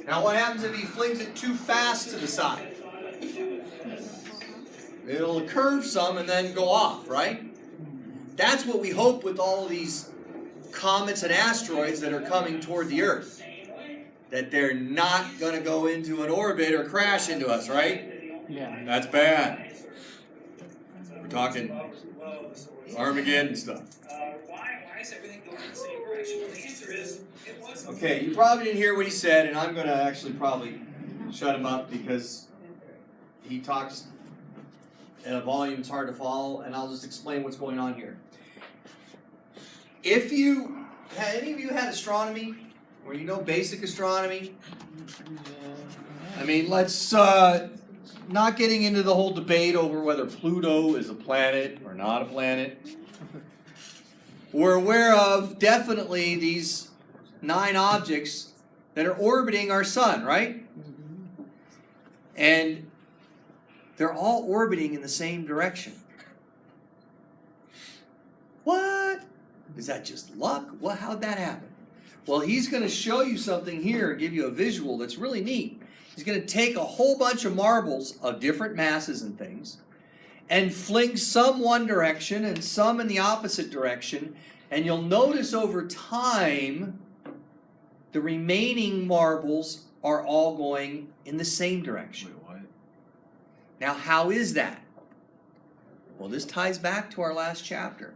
Now what happens if he flings it too fast to the side? It'll curve some and then go off, right? That's what we hope with all of these comets and asteroids that are coming toward the Earth. That they're not going to go into an orbit or crash into us, right? Yeah. That's bad. We're talking Armageddon stuff. Why is everything going in the same direction? Well, the answer is it wasn't. Okay, you probably didn't hear what he said, and I'm going to actually probably shut him up because he talks at a volume it's hard to follow, and I'll just explain what's going on here. If you, any of you had astronomy, or you know basic astronomy? I mean, let's, not getting into the whole debate over whether Pluto is a planet or not a planet. We're aware of definitely these 9 objects that are orbiting our sun, right? And they're all orbiting in the same direction. What? Is that just luck? What? How'd that happen? Well, he's going to show you something here, give you a visual that's really neat. He's going to take a whole bunch of marbles of different masses and things and fling some one direction and some in the opposite direction. And you'll notice over time, the remaining marbles are all going in the same direction. Wait, what? Now, how is that? Well, this ties back to our last chapter.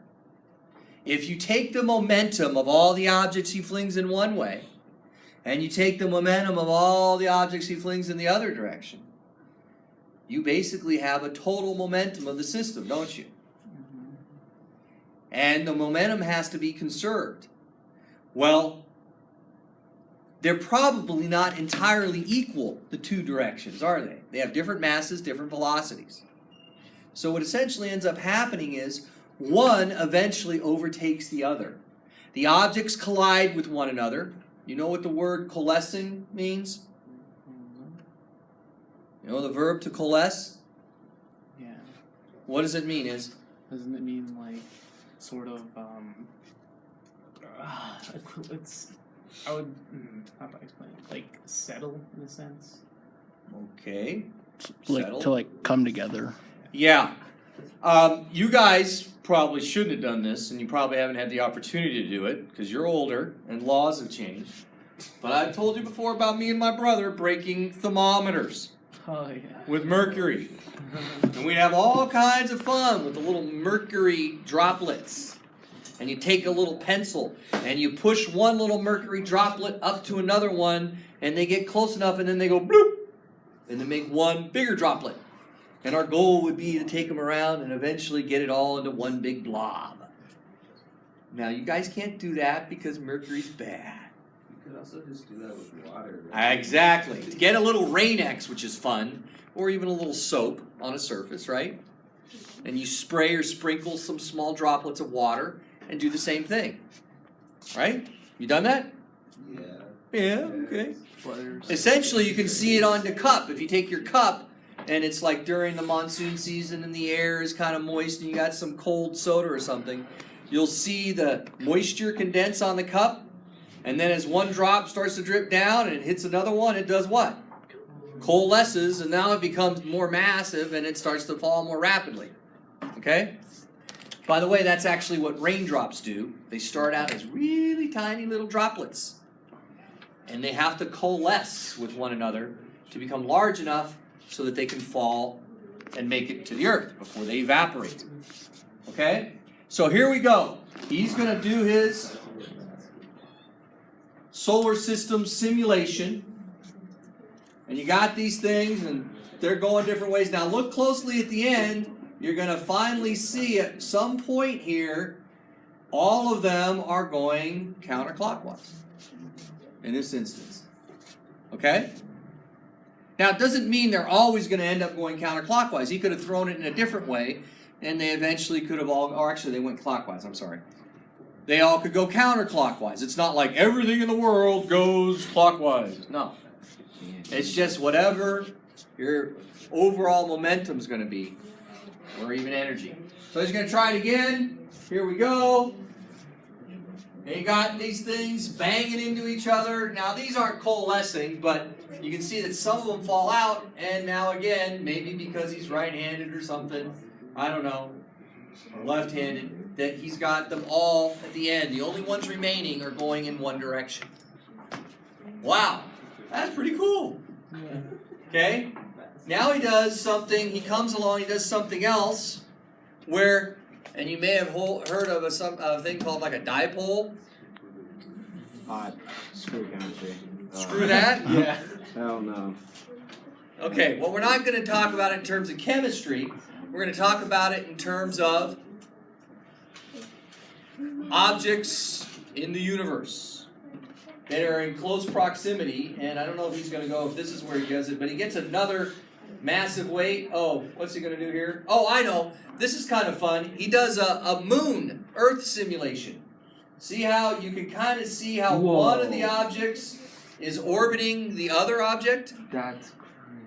If you take the momentum of all the objects he flings in one way, and you take the momentum of all the objects he flings in the other direction, you basically have a total momentum of the system, don't you? And the momentum has to be conserved. Well, they're probably not entirely equal, the 2 directions, are they? They have different masses, different velocities. So what essentially ends up happening is one eventually overtakes the other. The objects collide with one another. You know what the word coalescing means? You know the verb to coalesce? Yeah. What does it mean? Doesn't it mean like sort of it's how do I explain it? Like settle in a sense? Okay. Like Settle. to like come together. Yeah. You guys probably shouldn't have done this, and you probably haven't had the opportunity to do it because you're older and laws have changed. But I've told you before about me and my brother breaking thermometers with mercury. And we'd have all kinds of fun with the little mercury droplets. And you take a little pencil and you push one little mercury droplet up to another one, and they get close enough, and then they go bloop, and they make one bigger droplet. And our goal would be to take them around and eventually get it all into one big blob. Now, you guys can't do that because mercury's bad. You could also just do that with water. Exactly. To get a little Rain-X, which is fun, or even a little soap on a surface, right? And you spray or sprinkle some small droplets of water and do the same thing. Right? You done that? Yeah. Yeah, okay. Flutters. Essentially, you can see it on the cup. If you take your cup, and it's like during the monsoon season and the air is kind of moist and you got some cold soda or something, you'll see the moisture condense on the cup, and then as one drop starts to drip down and it hits another one, it does what? Coalesces, and now it becomes more massive and it starts to fall more rapidly. Okay? By the way, that's actually what raindrops do. They start out as really tiny little droplets, and they have to coalesce with one another to become large enough so that they can fall and make it to the earth before they evaporate. Okay? So here we go. He's going to do his solar system simulation. And you got these things, and they're going different ways. Now look closely at the end. You're going to finally see at some point here, all of them are going counterclockwise in this instance. Okay? Now, it doesn't mean they're always going to end up going counterclockwise. He could have thrown it in a different way, and they eventually could have all, or actually they went clockwise, I'm sorry. They all could go counterclockwise. It's not like everything in the world goes clockwise. No. It's just whatever your overall momentum is going to be, or even energy. So he's going to try it again. Here we go. And you got these things banging into each other. Now these aren't coalescing, but you can see that some of them fall out, and now again, maybe because he's right-handed or something, I don't know, or left-handed, that he's got them all at the end. The only ones remaining are going in one direction. Wow, that's pretty cool. Okay? Now he does something, he comes along, he does something else where, and you may have heard of a thing called like a dipole. Screw country. Screw that? Yeah. Hell no. Okay, well, we're not going to talk about it in terms of chemistry. We're going to talk about it in terms of objects in the universe that are in close proximity. And I don't know if he's going to go, if this is where he does it, but he gets another massive weight. Oh, what's he going to do here? Oh, I know. This is kind of fun. He does a moon Earth simulation. See how you can kind of see how one of the objects is orbiting the other object? That's